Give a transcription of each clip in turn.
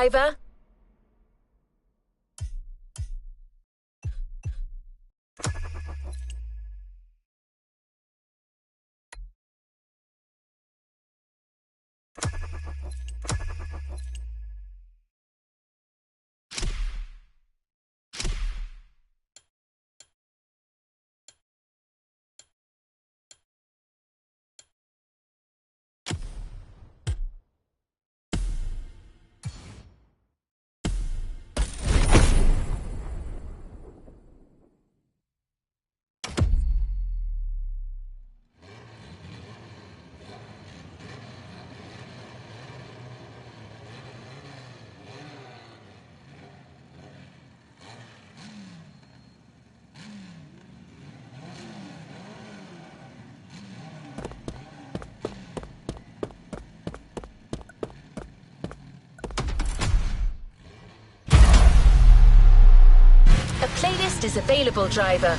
driver. A playlist is available, driver.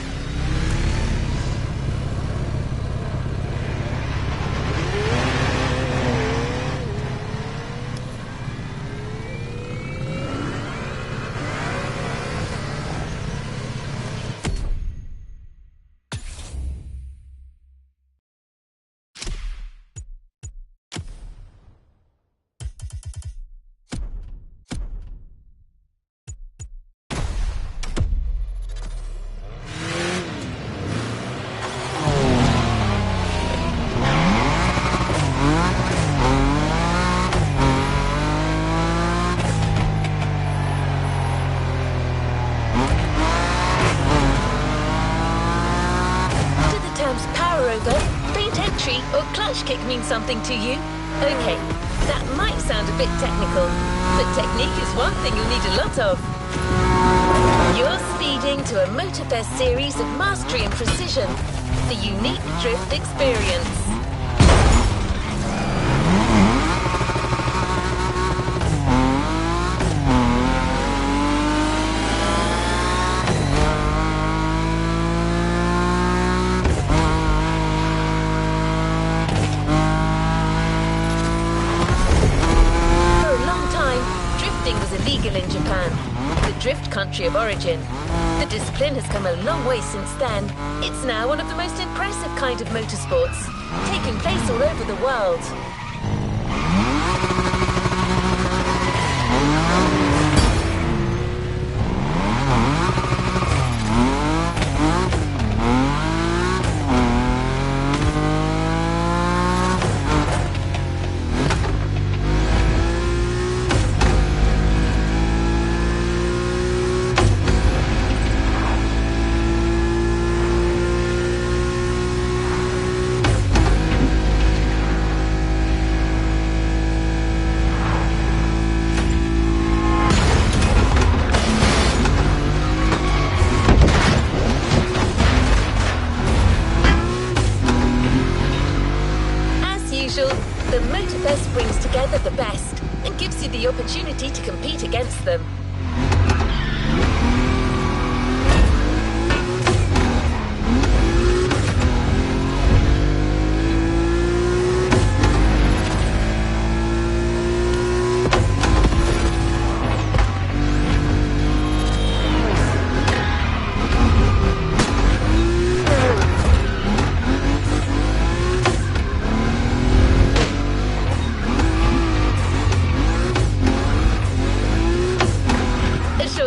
Or clutch kick mean something to you? Okay, that might sound a bit technical, but technique is one thing you'll need a lot of. You're speeding to a Motorfest series of mastery and precision, the unique drift experience. Illegal in Japan, the drift country of origin. The discipline has come a long way since then. It's now one of the most impressive kind of motorsports, taking place all over the world. The Motorfest brings together the best and gives you the opportunity to compete against them.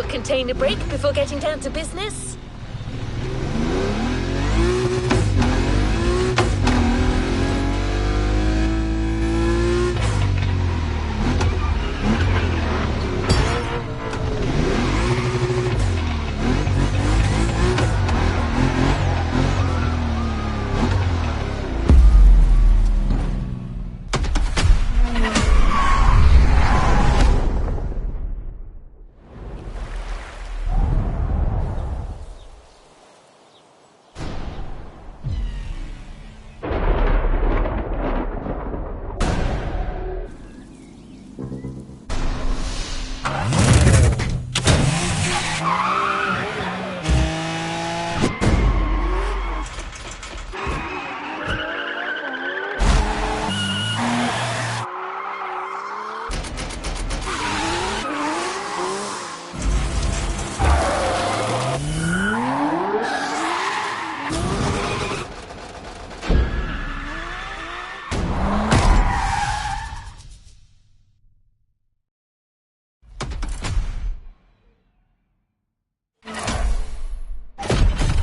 Contain a break before getting down to business?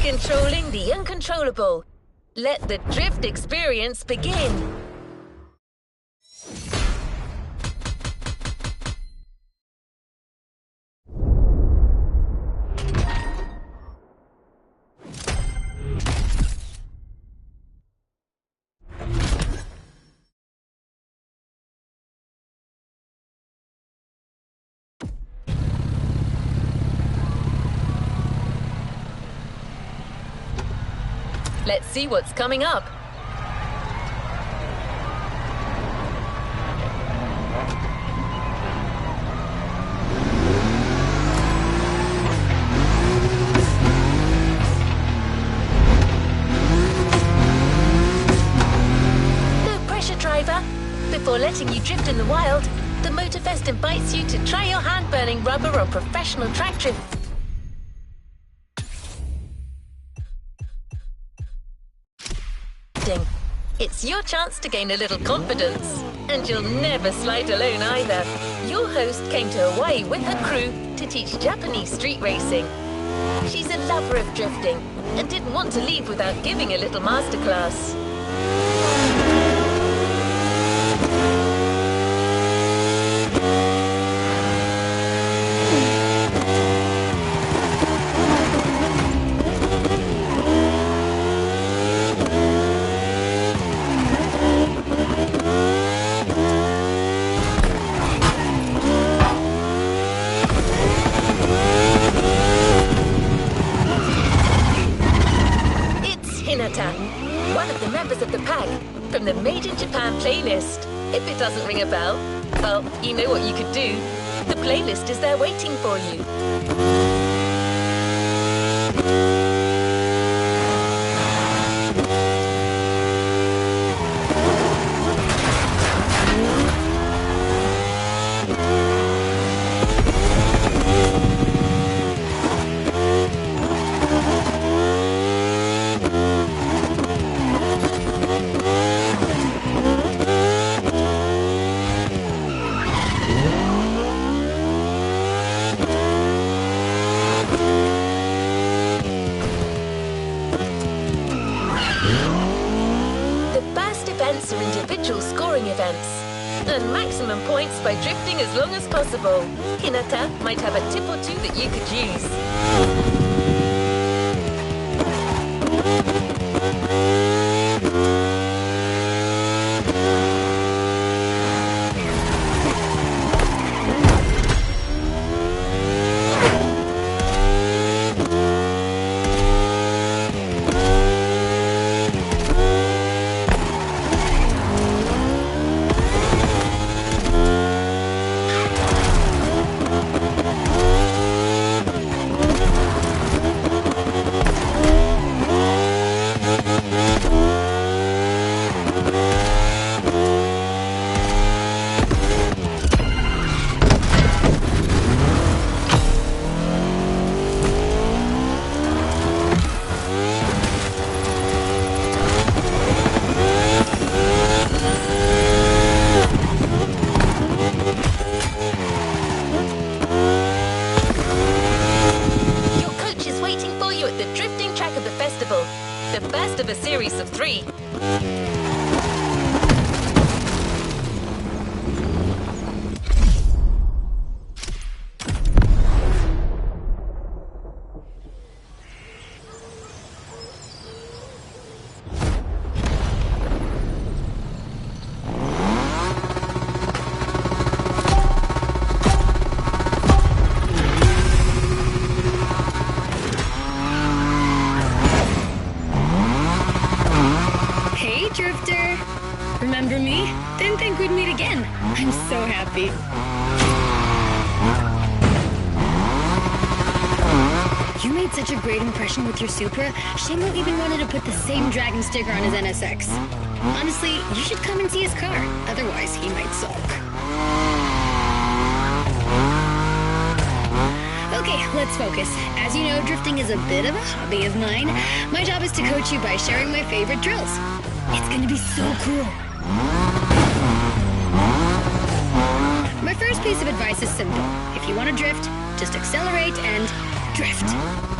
Controlling the uncontrollable. Let the drift experience begin. Let's see what's coming up. No pressure, driver. Before letting you drift in the wild, the Motorfest invites you to try your hand-burning rubber on professional track drift. It's your chance to gain a little confidence. And you'll never slide alone either. Your host came to Hawaii with her crew to teach Japanese street racing. She's a lover of drifting and didn't want to leave without giving a little masterclass. Hinata, one of the members of the pack, from the Made in Japan playlist. If it doesn't ring a bell, well, you know what you could do. The playlist is there waiting for you. Events are individual scoring events. Earn maximum points by drifting as long as possible. Hinata might have a tip or two that you could use. The best of a series of 3. Drifter! Remember me? Didn't think we'd meet again. I'm so happy. You made such a great impression with your Supra, Shingo even wanted to put the same dragon sticker on his NSX. Honestly, you should come and see his car, otherwise he might sulk. Okay, let's focus. As you know, drifting is a bit of a hobby of mine. My job is to coach you by sharing my favorite drills. It's gonna be so cool. My first piece of advice is simple. If you want to drift, just accelerate and drift.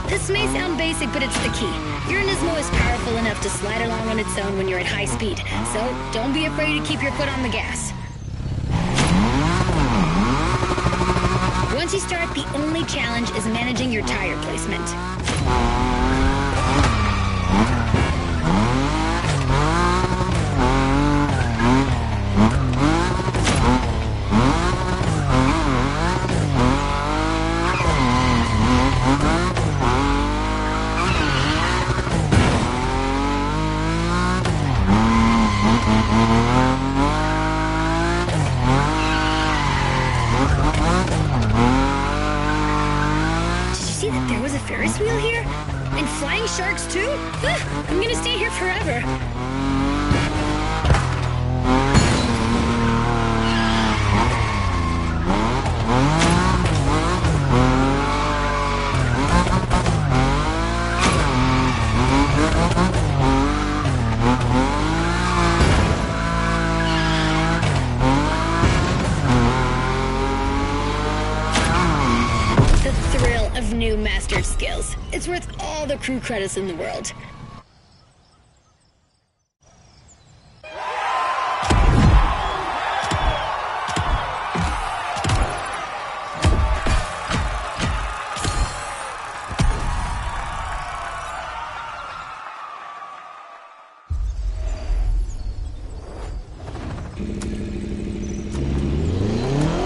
This may sound basic, but it's the key. Your Nismo is powerful enough to slide along on its own when you're at high speed, so don't be afraid to keep your foot on the gas. Once you start, the only challenge is managing your tire placement. Ferris wheel here? And flying sharks too? I'm gonna stay here forever. New mastered skills. It's worth all the crew credits in the world.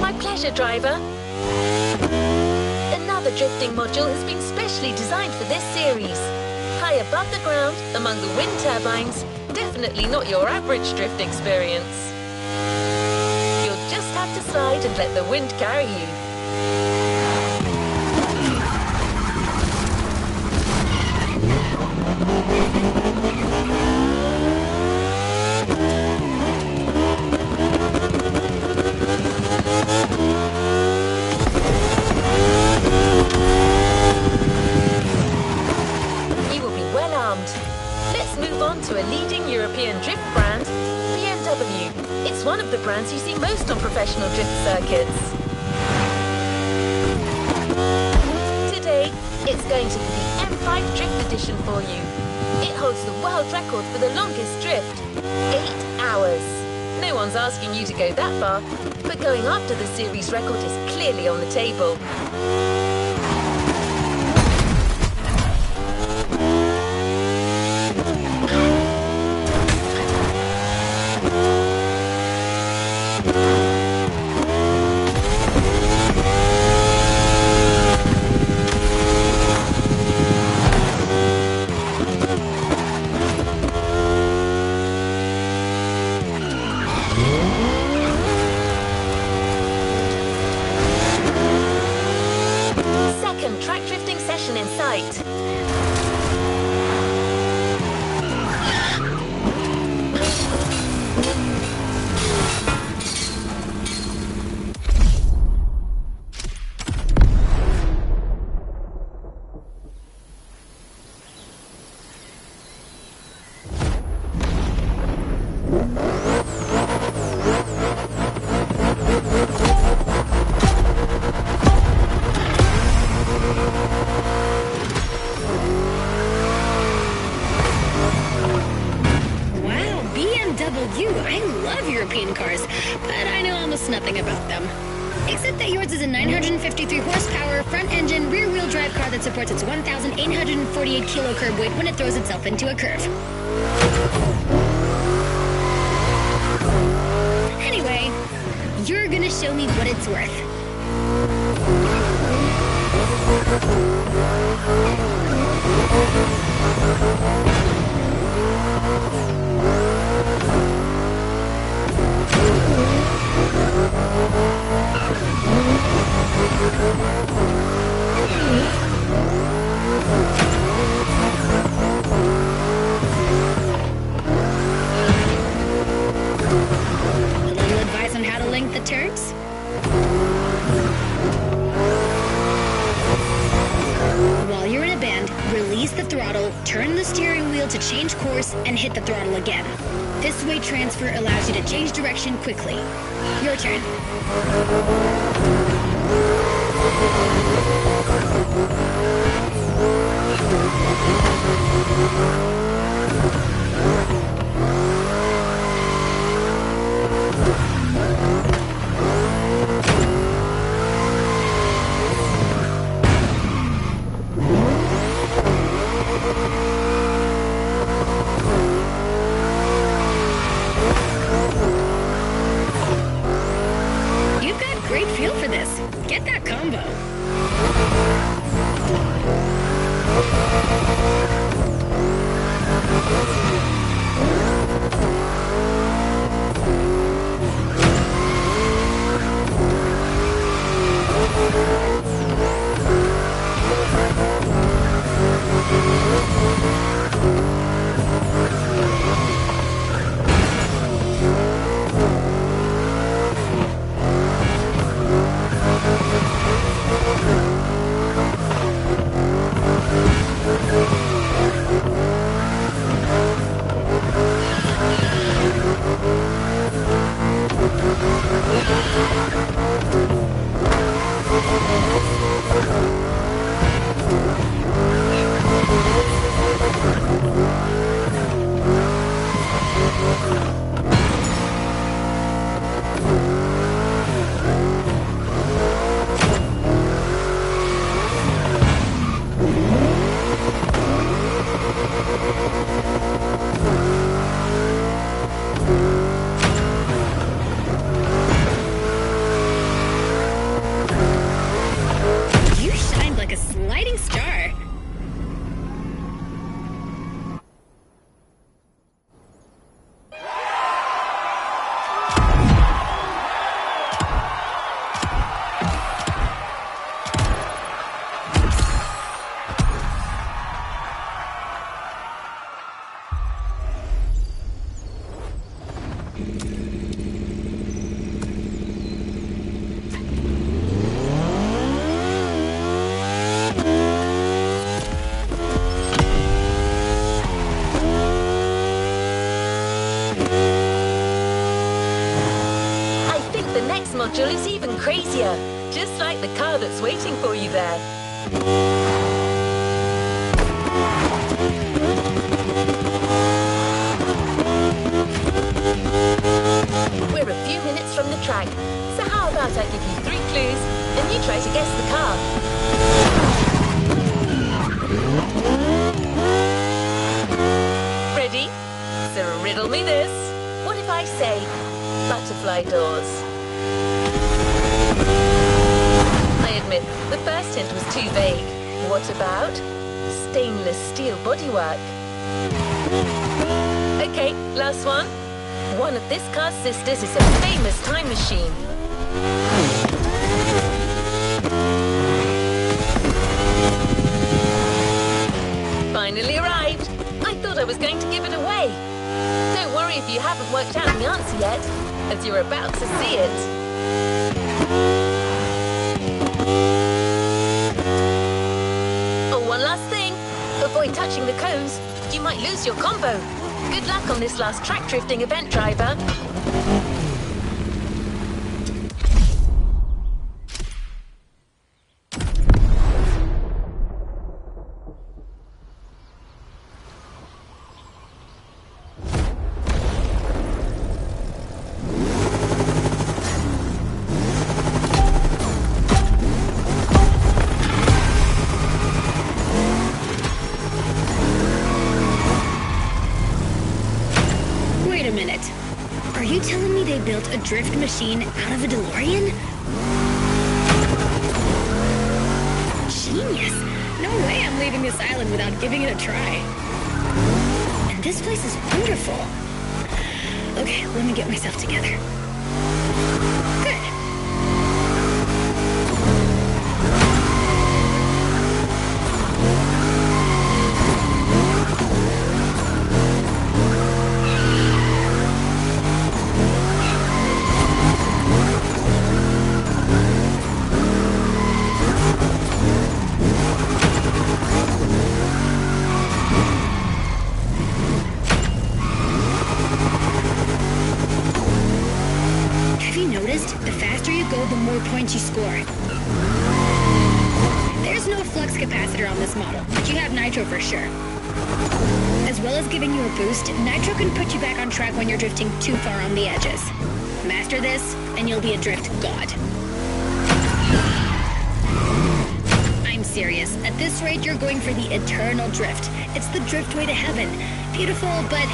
My pleasure, driver. The drifting module has been specially designed for this series. High above the ground, among the wind turbines, definitely not your average drift experience. You'll just have to slide and let the wind carry you. Let's move on to a leading European drift brand, BMW. It's one of the brands you see most on professional drift circuits. Today, it's going to be the M5 Drift Edition for you. It holds the world record for the longest drift, 8 hours. No one's asking you to go that far, but going after the series record is clearly on the table. In sight. I love European cars, but I know almost nothing about them. Except that yours is a 953 horsepower, front-engine, rear-wheel drive car that supports its 1,848 kilo curb weight when it throws itself into a curve. Anyway, you're gonna show me what it's worth. A little advice on how to link the turns? While you're in a bend, release the throttle, turn the steering wheel to change course, and hit the throttle again. This weight transfer allows you to change direction quickly. Your turn. sliding star. Module is even crazier, just like the car that's waiting for you there. We're a few minutes from the track, so how about I give you 3 clues and you try to guess the car? Ready? So riddle me this. What if I say butterfly doors? I admit, the first hint was too vague. What about stainless steel bodywork? Okay, last one. One of this car's sisters is a famous time machine. Finally arrived. I thought I was going to give it away. Don't worry if you haven't worked out the answer yet, as you're about to see it. Oh, one last thing. Avoid touching the cones. You might lose your combo. Good luck on this last track drifting event, driver. Wait a minute. Are you telling me they built a drift machine out of a DeLorean? Genius! No way I'm leaving this island without giving it a try. And this place is wonderful. Okay, let me get myself together. Good. The faster you go, the more points you score. There's no flux capacitor on this model, but you have nitro for sure. As well as giving you a boost, nitro can put you back on track when you're drifting too far on the edges. Master this, and you'll be a drift god. I'm serious. At this rate, you're going for the eternal drift. It's the drift way to heaven. Beautiful, but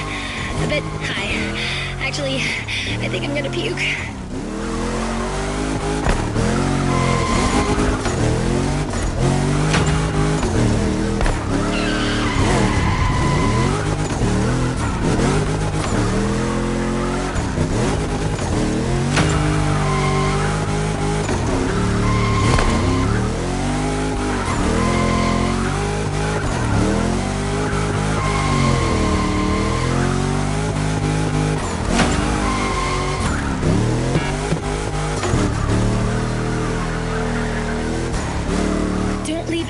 a bit high. Actually, I think I'm gonna puke.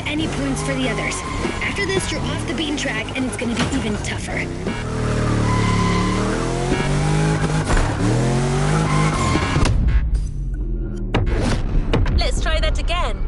Any points for the others. After this, you're off the beaten track, and it's gonna be even tougher. Let's try that again.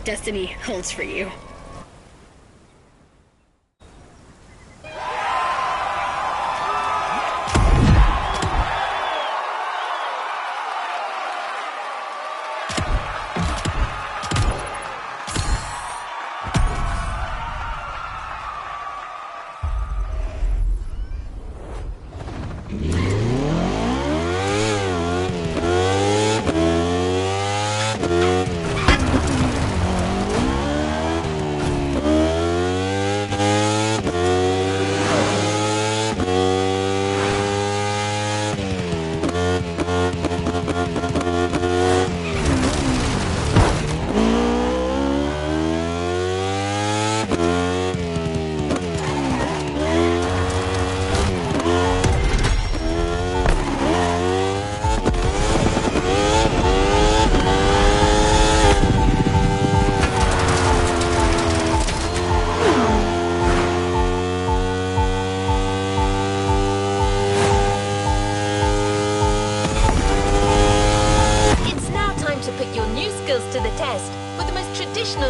destiny holds for you.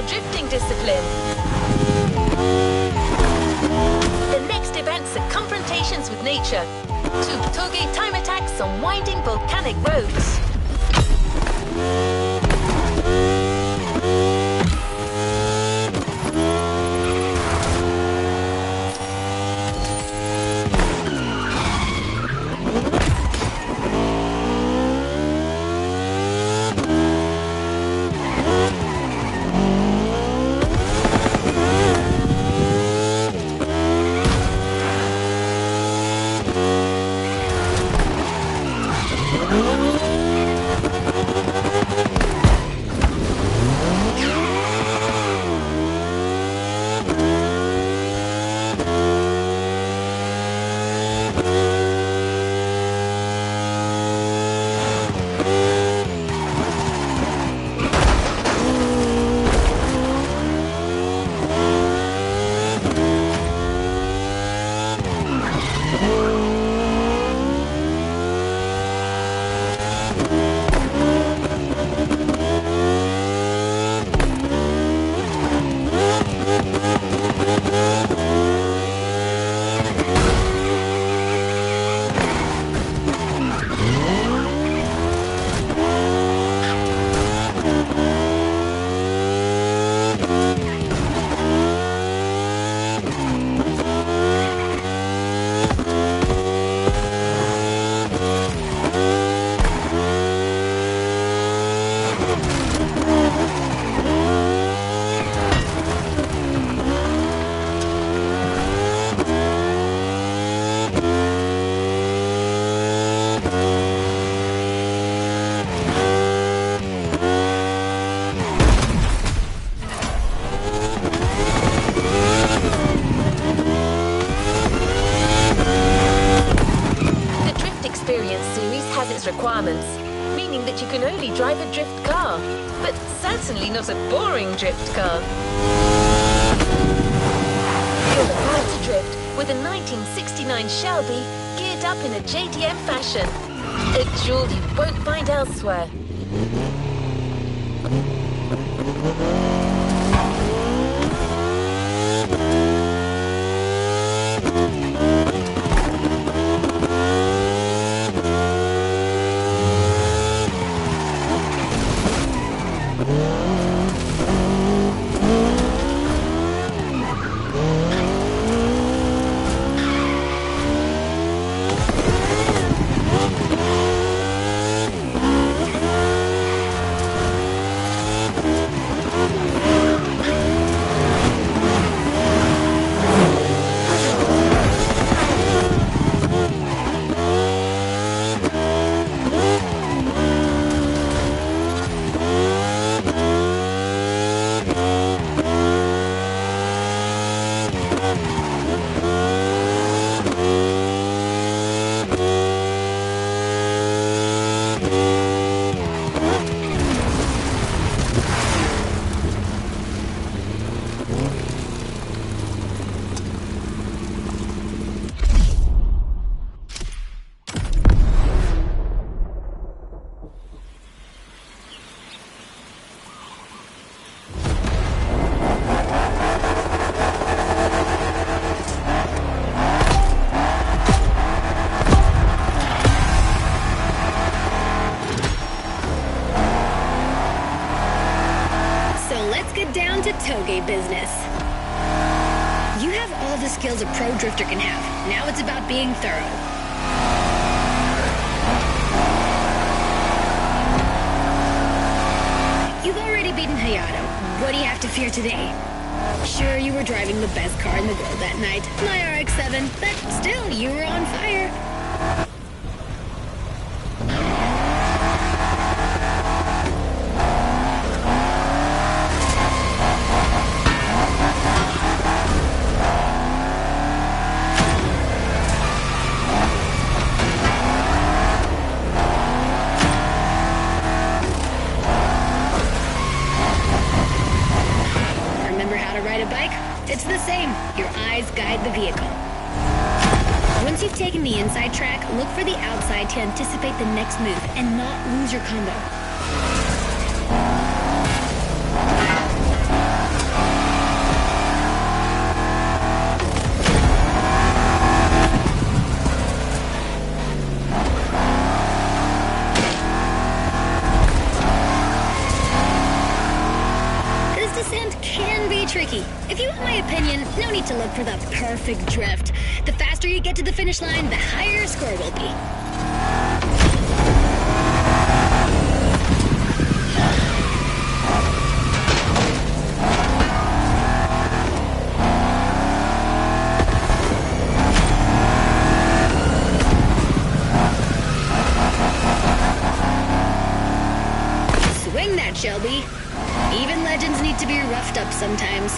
Drifting discipline. The next events are confrontations with nature. Tuge time attacks on winding volcanic roads. Requirements, meaning that you can only drive a drift car, but certainly not a boring drift car. You're about to drift with a 1969 Shelby geared up in a JDM fashion. A jewel you won't find elsewhere. toge business. You have all the skills a pro drifter can have. Now it's about being thorough. You've already beaten Hinata. What do you have to fear today? Sure, you were driving the best car in the world that night, my RX-7, but still, you were on fire. It's the same. Your eyes guide the vehicle. Once you've taken the inside track, look for the outside to anticipate the next move and not lose your combo. Tricky. If you want my opinion, no need to look for the perfect drift. The faster you get to the finish line, the higher your score will be. Swing that, Shelby. Even legends need to be roughed up sometimes.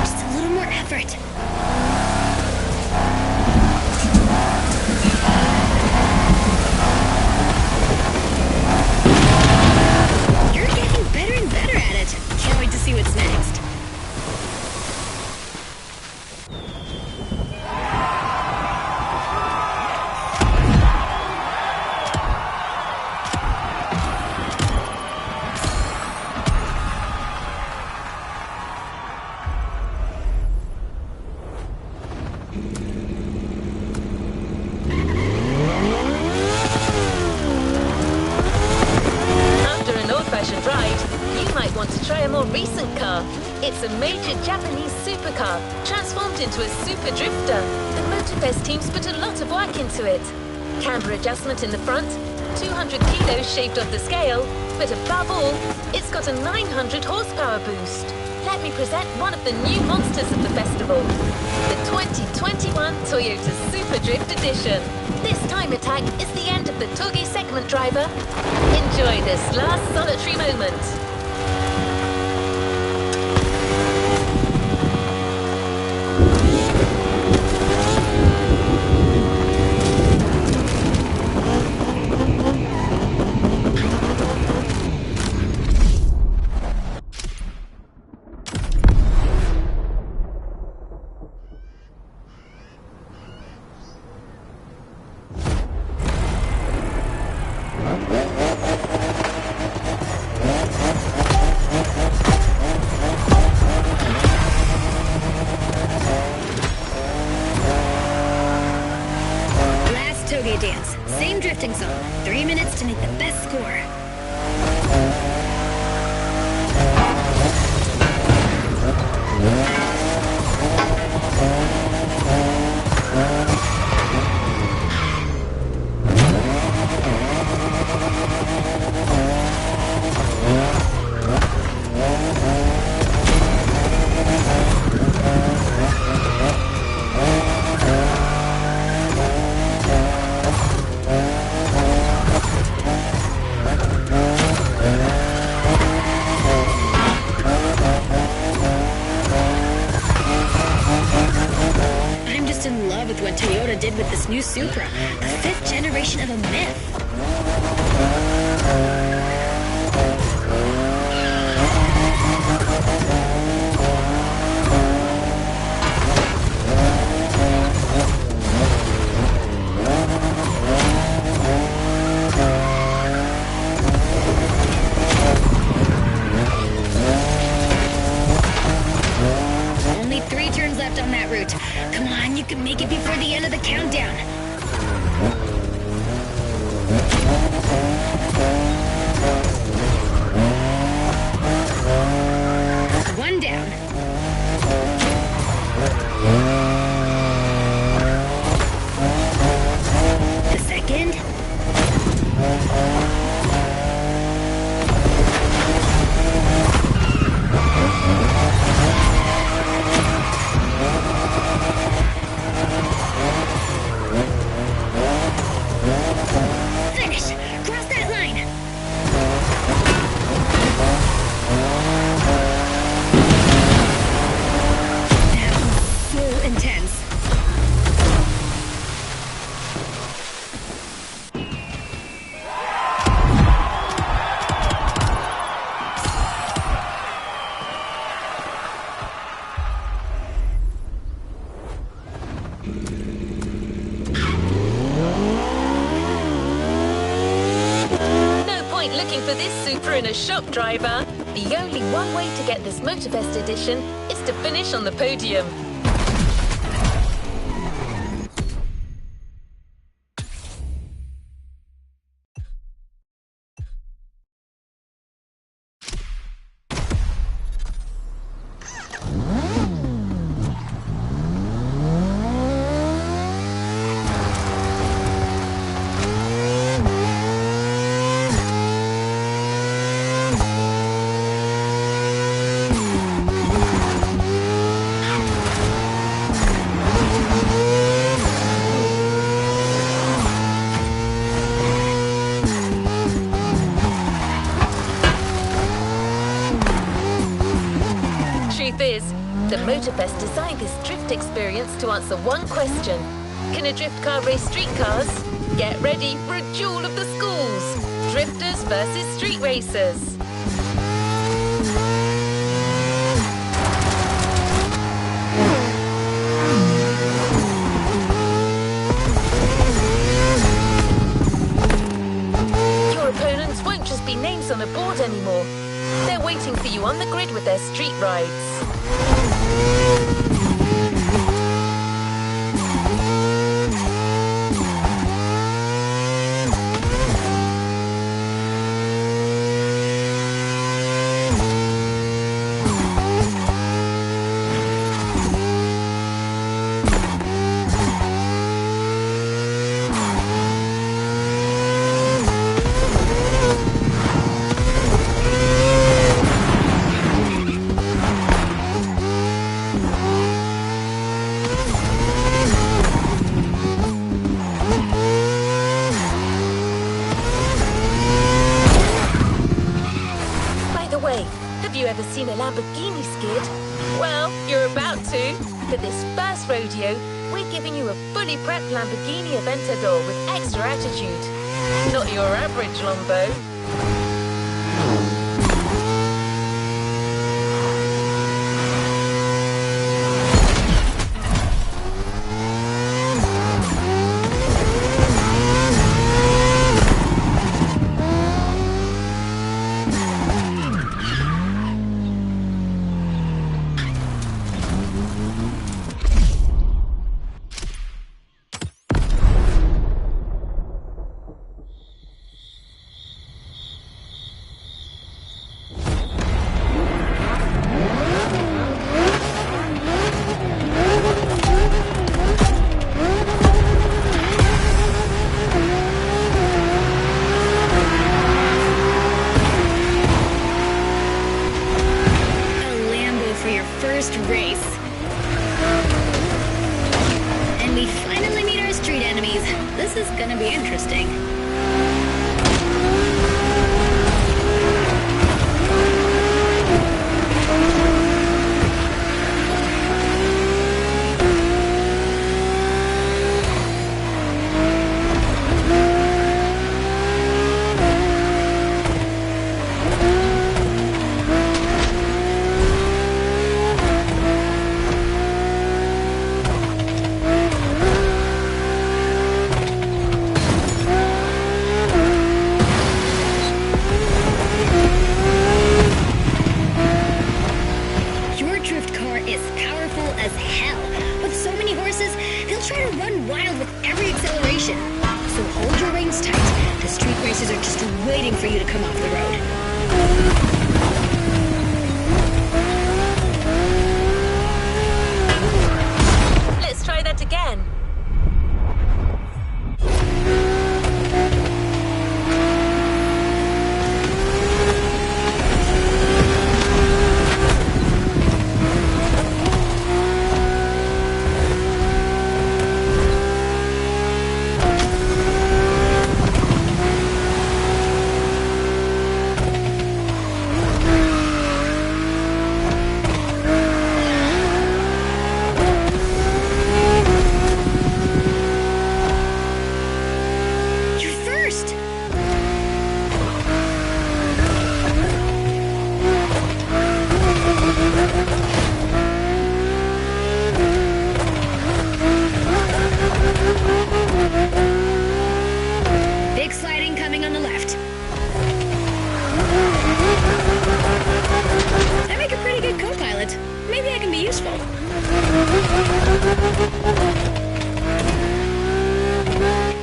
Just a little more effort. It's a major Japanese supercar, transformed into a super drifter. The Motorfest team's put a lot of work into it. Camber adjustment in the front, 200 kilos shaved off the scale, but above all, it's got a 900 horsepower boost. Let me present one of the new monsters of the festival, the 2021 Toyota Super Drift Edition. This time attack is the end of the Toge segment, driver. Enjoy this last solitary moment. Dance. Same drifting song. 3 minutes to make the best score. What Toyota did with this new SUPRA, the 5th generation of a myth. Come on, you can make it before the end of the countdown. One down. The second. Finish! Cross that line! That was so intense. Looking for this Supra in a shop, driver. The only one way to get this Motorfest edition is to finish on the podium. Truth is, the Motorfest designed this drift experience to answer one question. Can a drift car race street cars? Get ready for a duel of the schools. Drifters versus street racers. Your opponents won't just be names on a board anymore. They're waiting for you on the grid with their street rides. Have you ever seen a Lamborghini skid? Well, you're about to. For this first rodeo, we're giving you a fully prepped Lamborghini Aventador with extra attitude. Not your average Lambo. Race. And we finally meet our street enemies. This is gonna be interesting. try to run wild with every acceleration. So hold your reins tight. The street racers are just waiting for you to come off the road. Let's try that again.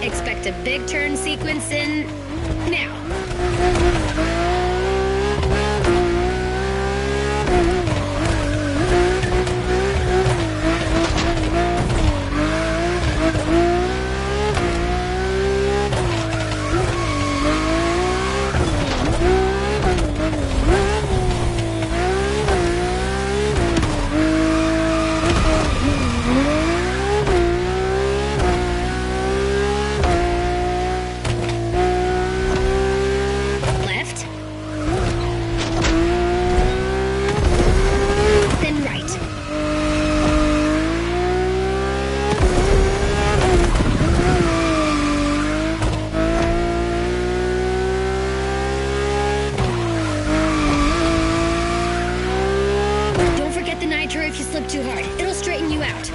Expect a big turn sequence in now. If you slip too hard, it'll straighten you out.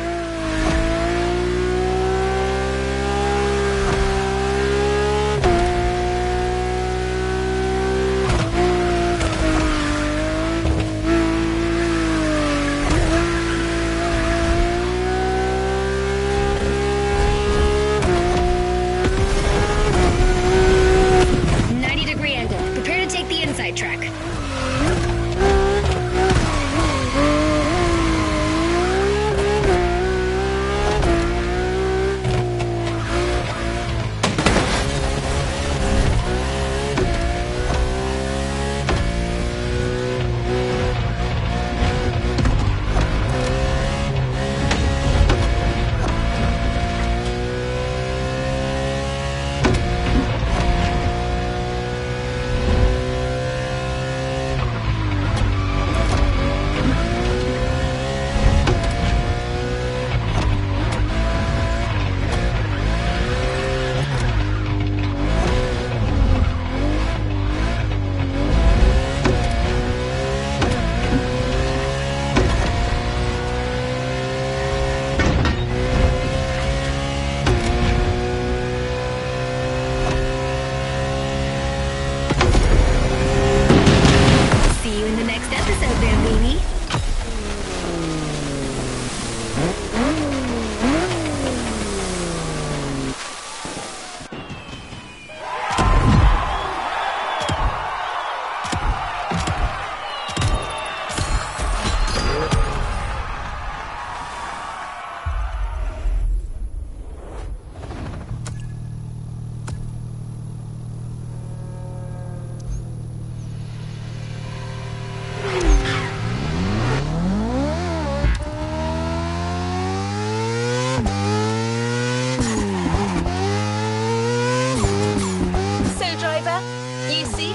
'90-degree angle. Prepare to take the inside track.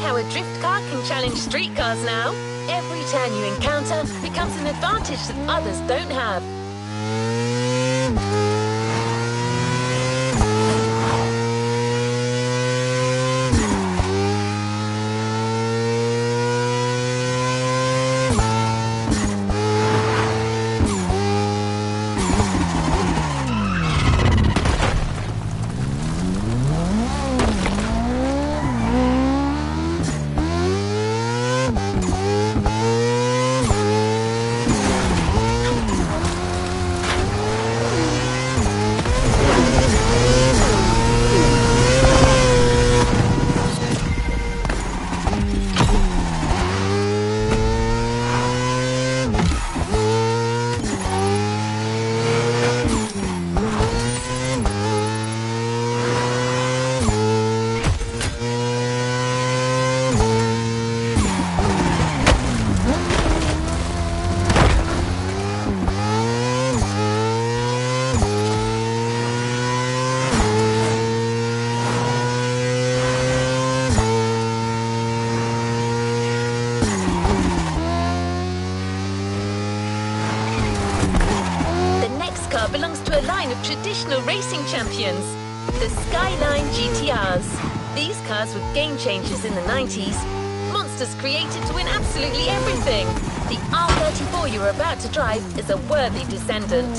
How a drift car can challenge street cars now. Every turn you encounter becomes an advantage that others don't have. belongs to a line of traditional racing champions, the Skyline GTRs. These cars were game changers in the 90s. Monsters created to win absolutely everything. The R34 you're about to drive is a worthy descendant.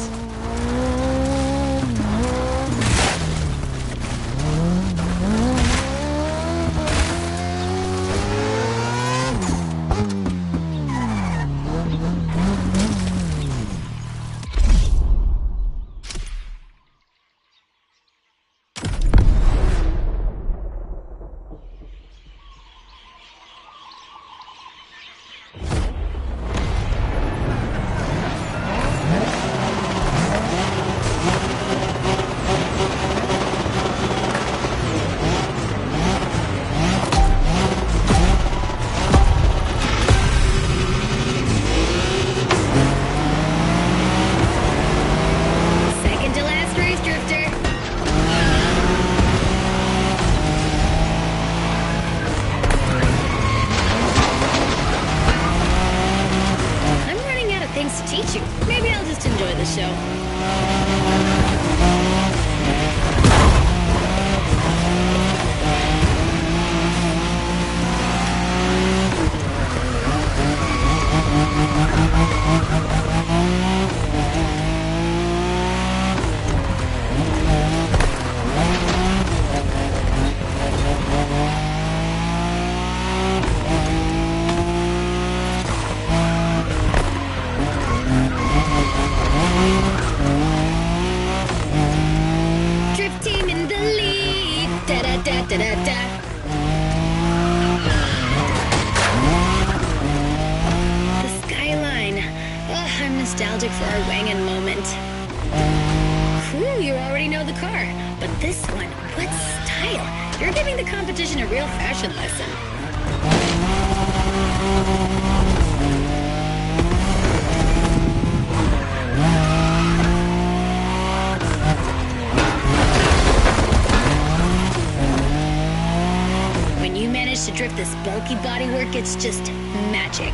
Maybe I'll just enjoy the show. The Skyline. Oh, I'm nostalgic for our Wangan moment. Cool, you already know the car. But this one, what style? You're giving the competition a real fashion lesson. To drift this bulky bodywork, it's just magic.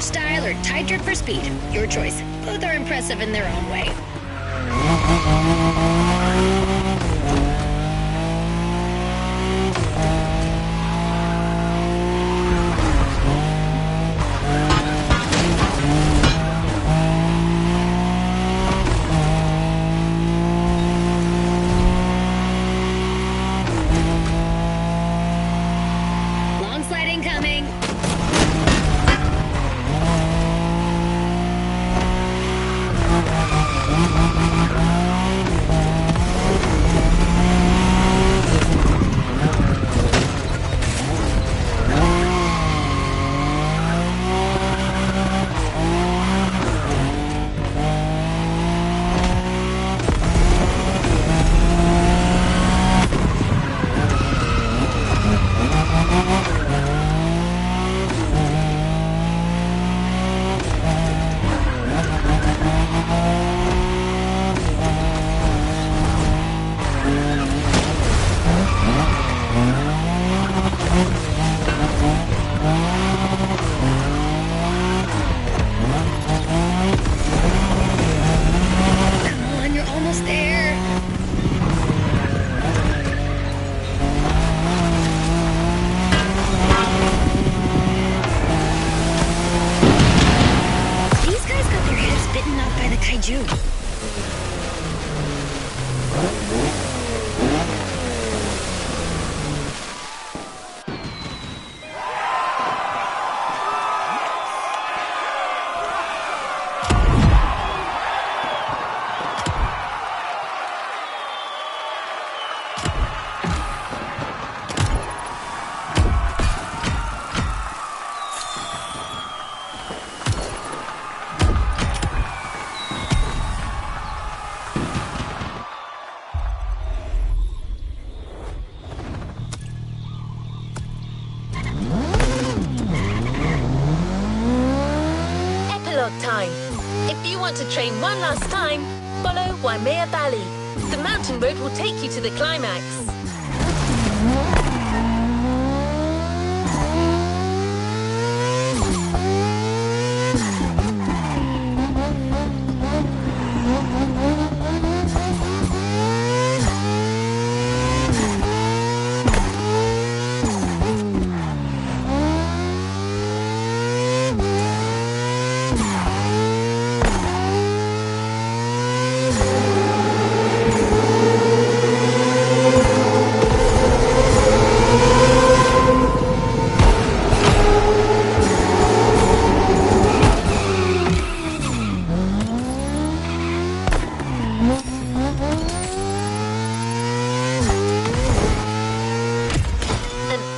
Style or tight drift for speed. Your choice. Both are impressive in their own way. Long slide incoming. Time. If you want to train one last time, follow Waimea Valley. The mountain road will take you to the climax.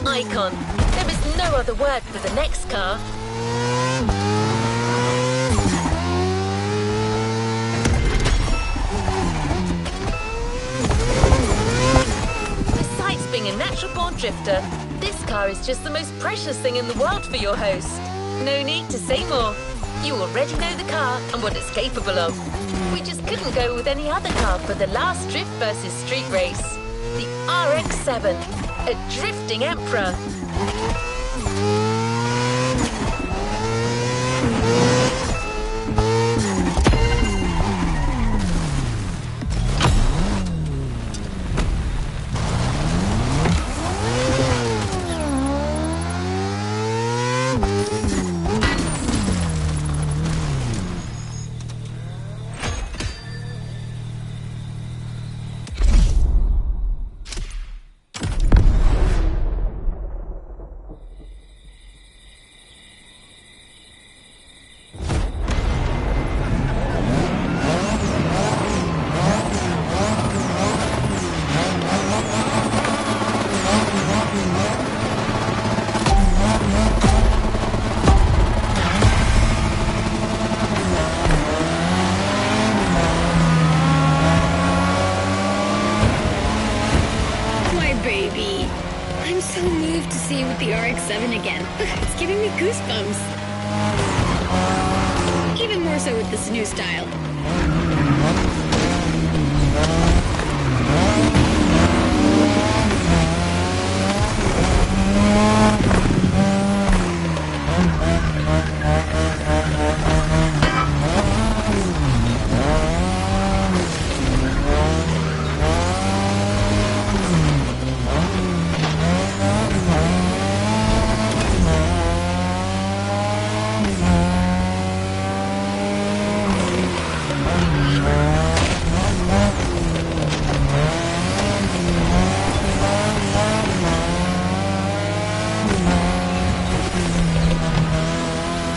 Icon. There is no other word for the next car. Besides being a natural-born drifter, this car is just the most precious thing in the world for your host. No need to say more. You already know the car and what it's capable of. We just couldn't go with any other car for the last Drift versus Street race. The RX-7, a drifting emperor. so moved to see you with the RX-7 again. It's giving me goosebumps. Even more so with this new style.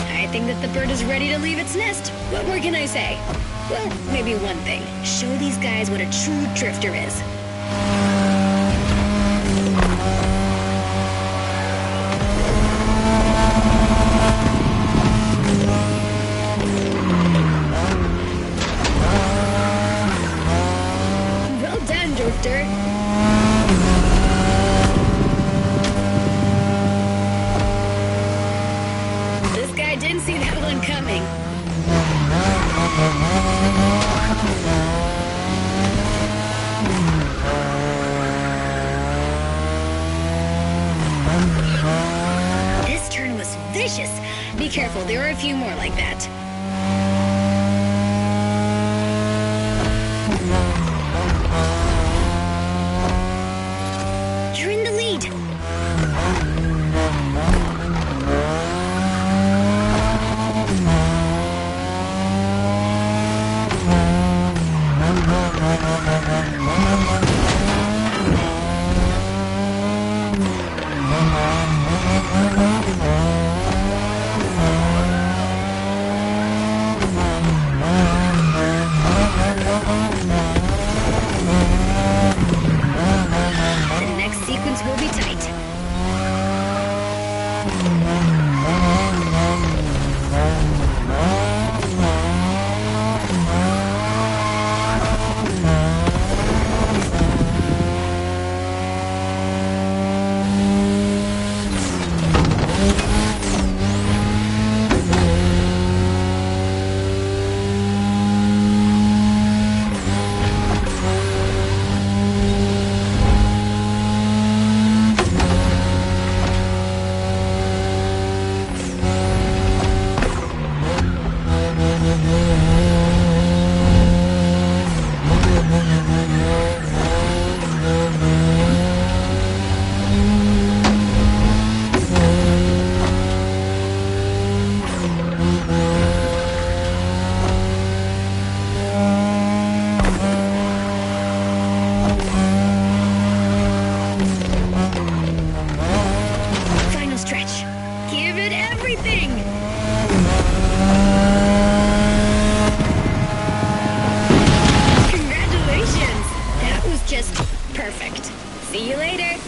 I think that the bird is ready to leave its nest. What more can I say? Well, maybe one thing. Show these guys what a true drifter is. Well done, drifter. Didn't see that one coming. This turn was vicious. Be careful, there are a few more like that. You're in the lead. Perfect. See you later.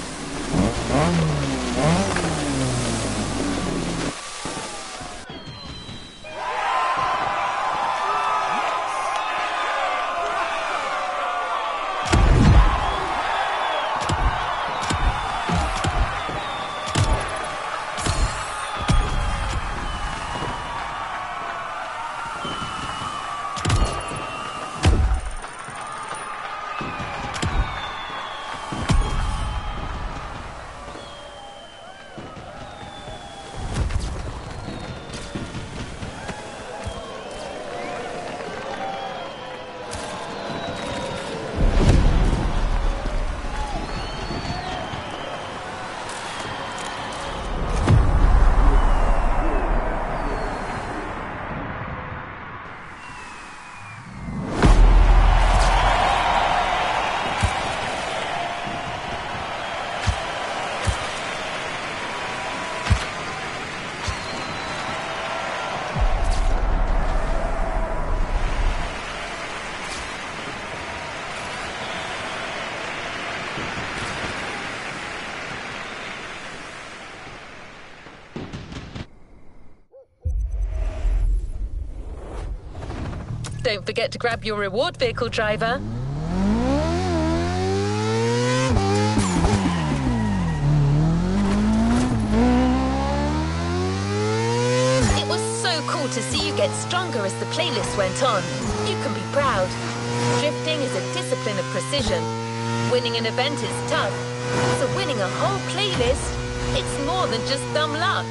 Don't forget to grab your reward vehicle, driver. It was so cool to see you get stronger as the playlist went on. You can be proud. Drifting is a discipline of precision. Winning an event is tough. So winning a whole playlist, it's more than just dumb luck.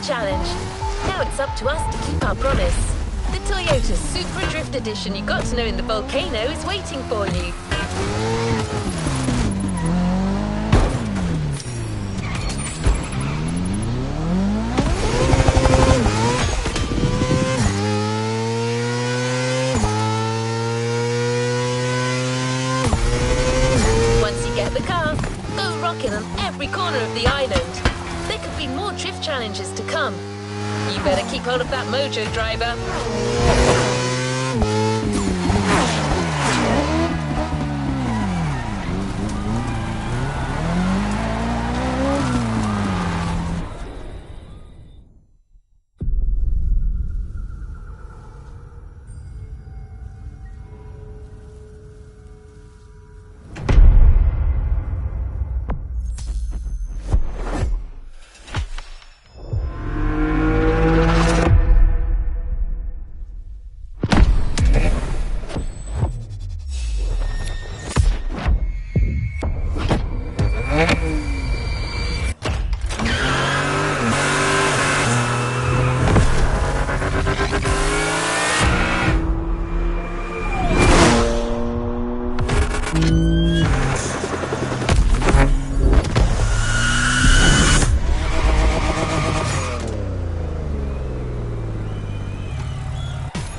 Challenge. Now it's up to us to keep our promise. The Toyota SUPRA Drift Edition you got to know in the volcano is waiting for you. Once you get the car, go rocking on every corner of the island. There could be more drift challenges to come. You better keep hold of that mojo, driver.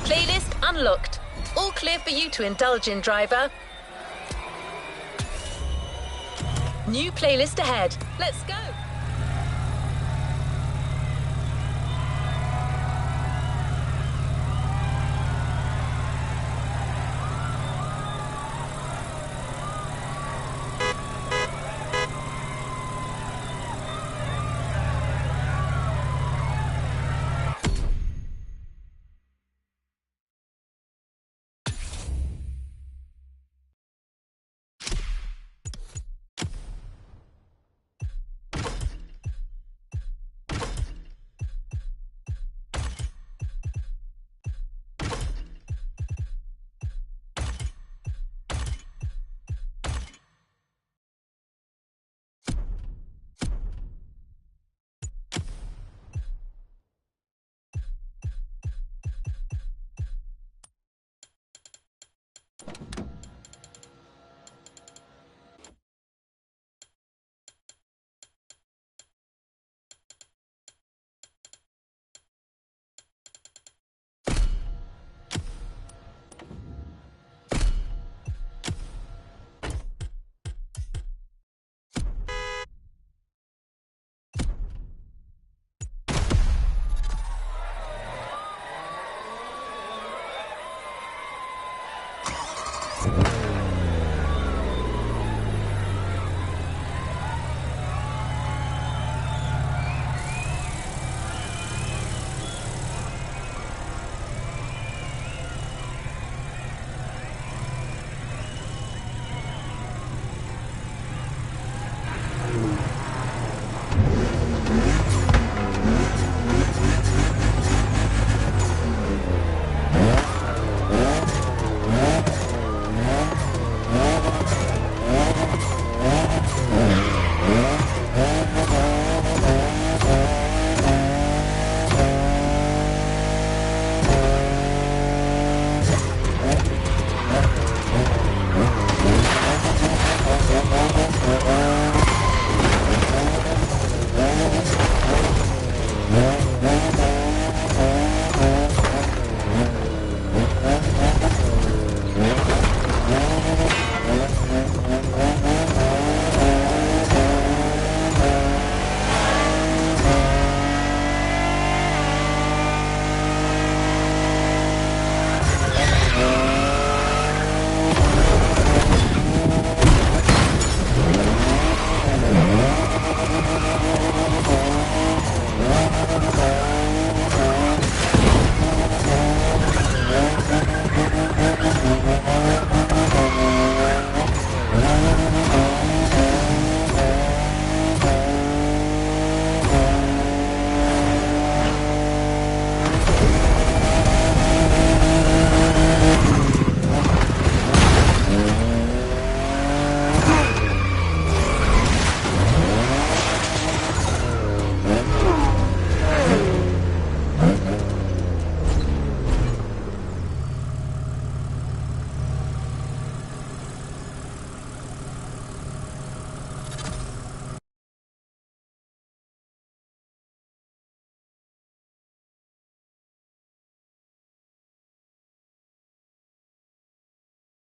Playlist unlocked. All clear for you to indulge in, driver. New playlist ahead. Let's go.